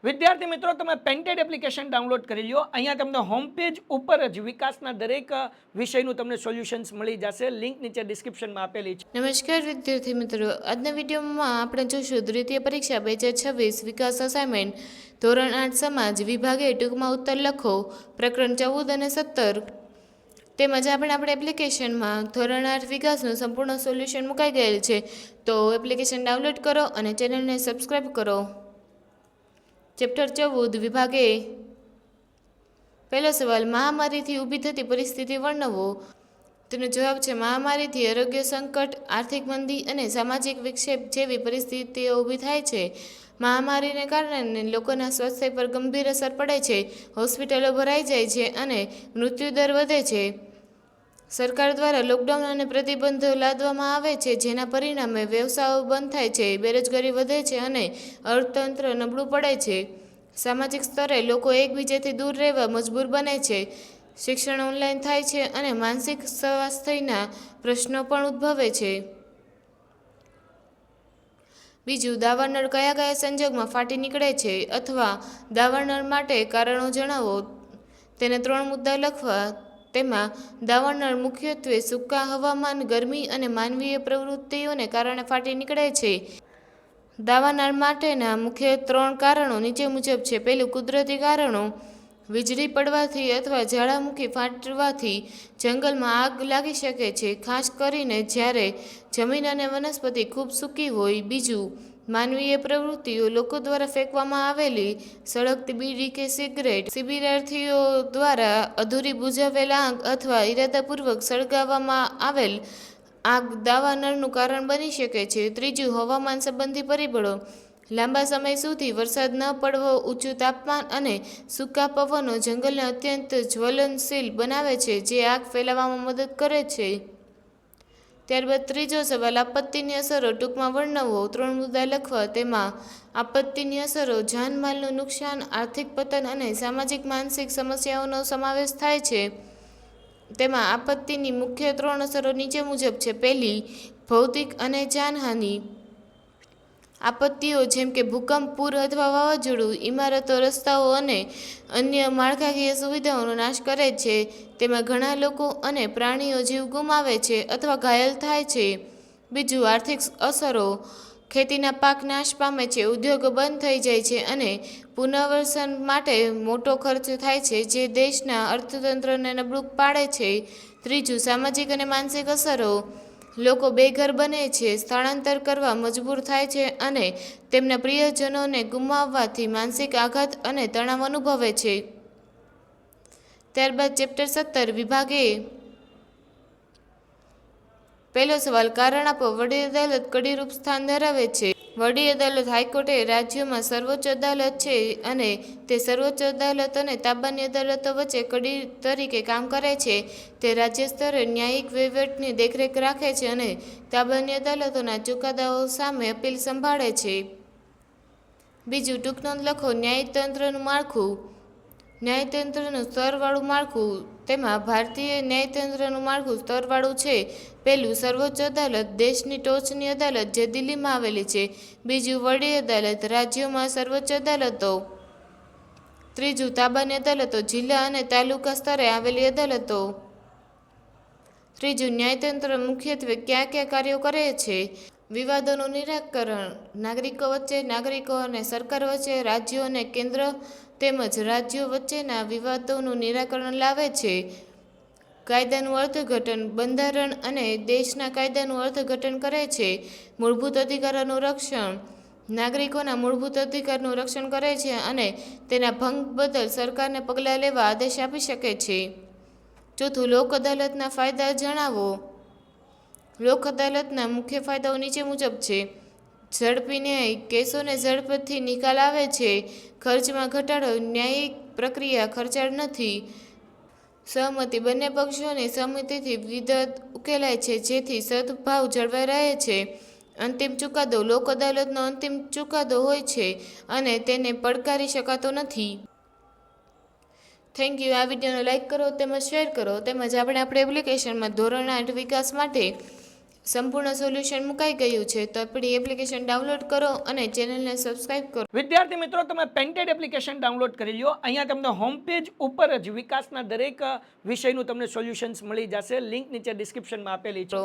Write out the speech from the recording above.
વિદ્યાર્થી મિત્રો, તમે પેન્ટેડ એપ્લિકેશન ડાઉનલોડ કરી લ્યો. અહીંયા તમને હોમ પેજ ઉપર જ વિકાસના દરેક વિષયનું તમને સોલ્યુશન્સ મળી જશે. લિંક નીચે ડિસ્ક્રિપ્શનમાં આપેલી છે. નમસ્કાર વિદ્યાર્થી મિત્રો, આજના વિડીયોમાં આપણે જોઈશું દ્વિતીય પરીક્ષા 2026 વિકાસ અસાઇનમેન્ટ ધોરણ 8 સમાજ વિભાગે ટૂંકમાં ઉત્તર લખો પ્રકરણ 14 અને 17 તેમજ આપણે એપ્લિકેશનમાં ધોરણ 8 વિકાસનું સંપૂર્ણ સોલ્યુશન મુકાઈ ગયેલ છે. તો એપ્લિકેશન ડાઉનલોડ કરો અને ચેનલને સબસ્ક્રાઈબ કરો. ચેપ્ટર 14 વિભાગે પહેલો સવાલ, મહામારીથી ઊભી થતી પરિસ્થિતિ વર્ણવો. તેનો જવાબ છે મહામારીથી આરોગ્ય સંકટ, આર્થિક મંદી અને સામાજિક વિક્ષેપ જેવી પરિસ્થિતિઓ ઊભી થાય છે. મહામારીને કારણે લોકોના સ્વાસ્થ્ય પર ગંભીર અસર પડે છે, હોસ્પિટલો ભરાઈ જાય છે અને મૃત્યુદર વધે છે. સરકાર દ્વારા લોકડાઉન અને પ્રતિબંધો લાદવામાં આવે છે, જેના પરિણામે વ્યવસાયો બંધ થાય છે, બેરોજગારી વધે છે અને અર્થતંત્ર નબળું પડે છે. સામાજિક સ્તરે લોકો એકબીજાથી દૂર રહેવા મજબૂર બને છે. શિક્ષણ ઓનલાઈન થાય છે અને માનસિક સ્વાસ્થ્યના પ્રશ્નો પણ ઉદ્ભવે છે. બીજું, દાવાનળ કયા કયા સંજોગોમાં ફાટી નીકળે છે અથવા દાવાનળ માટે કારણો જણાવો. તેને 3 મુદ્દા લખવા. તેમાં દાવાનળ મુખ્યત્વે સૂકા હવામાન, ગરમી અને માનવીય પ્રવૃત્તિઓને કારણે ફાટી નીકળે છે. દાવાનળ માટેના મુખ્ય 3 કારણો નીચે મુજબ છે. પહેલું, કુદરતી કારણો. વીજળી પડવાથી અથવા જ્વાળામુખી ફાટવાથી જંગલમાં આગ લાગી શકે છે, ખાસ કરીને જ્યારે જમીન અને વનસ્પતિ ખૂબ સૂકી હોય. બીજું, માનવીય પ્રવૃત્તિઓ. લોકો દ્વારા ફેંકવામાં આવેલી સળગતી બીડી કે સિગરેટ, શિબિરાર્થીઓ દ્વારા અધૂરી બુઝાવેલ આગ અથવા ઇરાદાપૂર્વક સળગાવવામાં આવેલ આગ દાવાનળનું કારણ બની શકે છે. ત્રીજું, હવામાન સંબંધી પરિબળો. લાંબા સમય સુધી વરસાદ ન પડવો, ઊંચું તાપમાન અને સૂકા પવનો જંગલને અત્યંત જ્વલનશીલ બનાવે છે, જે આગ ફેલાવવામાં મદદ કરે છે. ત્યારબાદ ત્રીજો સવાલ, આપત્તિની અસરો ટૂંકમાં વર્ણવો. 3 મુદ્દા લખવા. તેમાં આપત્તિની અસરો, જાનમાલનું નુકસાન, આર્થિક પતન અને સામાજિક માનસિક સમસ્યાઓનો સમાવેશ થાય છે. તેમાં આપત્તિની મુખ્ય 3 અસરો નીચે મુજબ છે. પહેલી, ભૌતિક અને જાનહાનિ. આપત્તિઓ જેમ કે ભૂકંપ, પૂર અથવા વાવાઝોડું ઇમારતો, રસ્તાઓ અને અન્ય માળખાકીય સુવિધાઓનો નાશ કરે છે. તેમાં ઘણા લોકો અને પ્રાણીઓ જીવ ગુમાવે છે અથવા ઘાયલ થાય છે. બીજું, આર્થિક અસરો. ખેતીના પાક નાશ પામે છે, ઉદ્યોગો બંધ થઈ જાય છે અને પુનર્વસન માટે મોટો ખર્ચ થાય છે, જે દેશના અર્થતંત્રને નબળું પાડે છે. ત્રીજું, સામાજિક અને માનસિક અસરો. લોકો બેઘર બને છે, સ્થળાંતર કરવા મજબૂર થાય છે અને તેમના પ્રિયજનોને ગુમાવવાથી માનસિક આઘાત અને તણાવ અનુભવે છે. ત્યારબાદ ચેપ્ટર 17 વિભાગે પહેલો સવાલ, કારણ આપો. વડી અદાલત કડીરૂપ સ્થાન ધરાવે છે. વડી અદાલત હાઈકોર્ટ એ રાજ્યોમાં સર્વોચ્ચ અદાલત છે અને તે સર્વોચ્ચ અદાલત અને તાબાની અદાલતો વચ્ચે કડી તરીકે કામ કરે છે. તે રાજ્ય સ્તરે ન્યાયિક વહીવટની દેખરેખ રાખે છે અને તાબાની અદાલતોના ચુકાદાઓ સામે અપીલ સંભાળે છે. બીજું, ટૂંકનોંધ લખો. ન્યાયતંત્રનું માળખું. ન્યાયતંત્રનું સ્તરવાળું માળખું. તેમાં ભારતીય ન્યાયતંત્રનું માળખું સ્તરવાળું છે. પહેલું, સર્વોચ્ચ અદાલત, દેશની ટોચની અદાલત જે દિલ્હીમાં આવેલી છે. બીજું, વડી અદાલત, રાજ્યોમાં સર્વોચ્ચ અદાલતો. ત્રીજું, તાબાની અદાલતો, જિલ્લા અને તાલુકા સ્તરે આવેલી અદાલતો. ત્રીજું, ન્યાયતંત્ર મુખ્યત્વે કયા કયા કાર્યો કરે છે? વિવાદોનું નિરાકરણ, નાગરિકો વચ્ચે, નાગરિકો અને સરકાર વચ્ચે, રાજ્યો અને કેન્દ્ર તેમજ રાજ્યો વચ્ચેના વિવાદોનું નિરાકરણ લાવે છે. કાયદાનું અર્થઘટન, બંધારણ અને દેશના કાયદાનું અર્થઘટન કરે છે. મૂળભૂત અધિકારોનું રક્ષણ, નાગરિકોના મૂળભૂત અધિકારનું રક્ષણ કરે છે અને તેના ભંગ બદલ સરકારને પગલાં લેવા આદેશ આપી શકે છે. ચોથું, લોક અદાલતના ફાયદા જણાવો. લોક અદાલતના મુખ્ય ફાયદાઓ નીચે મુજબ છે. ઝડપી ન્યાય, કેસોને ઝડપથી નિકાલ આવે છે. ખર્ચમાં ઘટાડો, ન્યાયિક પ્રક્રિયા ખર્ચાળ નથી. સહમતિ, બંને પક્ષોની સહમતિથી વિવાદ ઉકેલાય છે, જેથી સદભાવ જળવાઈ રહે છે. અંતિમ ચુકાદો, લોક અદાલતનો અંતિમ ચુકાદો હોય છે અને તેને પડકારી શકાતો નથી. Thank you. આ વિડીયોને લાઇક કરો તેમજ શેર કરો તેમજ આપણે એપ્લિકેશનમાં ધોરણ 8 વિકાસ માટે સંપૂર્ણ સોલ્યુશન મુકાઈ ગયું છે. તો આપણી એપ્લિકેશન ડાઉનલોડ કરો અને ચેનલને સબસ્ક્રાઇબ કરો. વિદ્યાર્થી મિત્રો, તમે પેન્ટેડ એપ્લિકેશન ડાઉનલોડ કરી લો. અહીંયા તમને હોમ પેજ ઉપર જ વિકાસના દરેક વિષયનું તમને સોલ્યુશન્સ મળી જશે. લિંક નીચે ડિસ્ક્રિપ્શનમાં આપેલી છે.